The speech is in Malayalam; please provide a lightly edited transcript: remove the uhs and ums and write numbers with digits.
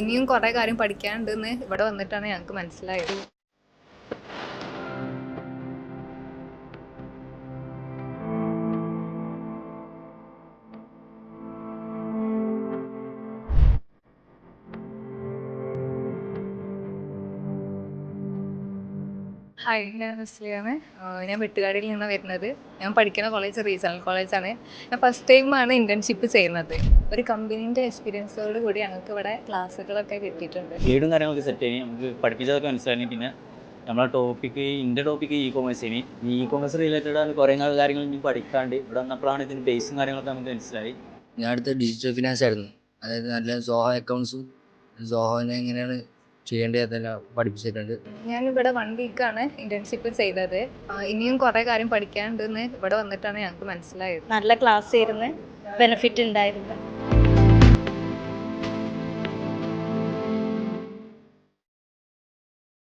ഇനിയും കുറേ കാര്യം പഠിക്കാനുണ്ടെന്ന് ഇവിടെ വന്നിട്ടാണ് ഞങ്ങൾക്ക് മനസ്സിലായത്. ഹായ്, ഞാൻ നസ്ലിയാണ്. ഞാൻ വെട്ടുകാടിയിൽ നിന്നാണ് വരുന്നത്. ഞാൻ പഠിക്കുന്ന കോളേജ് റീജിയണൽ കോളേജാണ്. ഞാൻ ഫസ്റ്റ് ടൈമാണ് ഇൻറ്റേൺഷിപ്പ് ചെയ്യുന്നത്. ഒരു കമ്പനീൻ്റെ എക്സ്പീരിയൻസോട് കൂടി ഞങ്ങൾക്ക് ഇവിടെ ക്ലാസ്സുകളൊക്കെ കിട്ടിയിട്ടുണ്ട്. ഗൈഡും കാര്യങ്ങളൊക്കെ സെറ്റ് ചെയ്യും, നമുക്ക് പഠിപ്പിച്ചതൊക്കെ മനസ്സിലായി. പിന്നെ നമ്മളെ ടോപ്പിക്ക് എൻ്റെ ടോപ്പിക്ക് ഇ കോമേഴ്സിന് ഇ കോമേഴ്സ് റിലേറ്റഡ് ആണ്. കുറേ കാര്യങ്ങൾ ഇനി പഠിക്കാണ്ട് ഇവിടെ വന്നപ്പോഴാണ് ഇതിന് ബേസും കാര്യങ്ങളൊക്കെ നമുക്ക് മനസ്സിലായി. ഞാൻ അടുത്ത ഡിജിറ്റൽ ഫിനാൻസ് ആയിരുന്നു. അതായത് നല്ല സോഹോ അക്കൗണ്ട്സും സോഹോനെ എങ്ങനെയാണ് ചെയ്യേണ്ടത് അതെല്ലാം പഠിപ്പിച്ചിട്ടുണ്ട്. ഞാനിവിടെ 1 വീക്കാണ് ഇൻറ്റേൺഷിപ്പ് ചെയ്തത്. ഇനിയും കുറേ കാര്യം പഠിക്കാനുണ്ടെന്ന് ഇവിടെ വന്നിട്ടാണ് ഞങ്ങൾക്ക് മനസ്സിലായത്. നല്ല ക്ലാസ് ആയിരുന്നു, ബെനിഫിറ്റ് ഉണ്ടായിരുന്നു.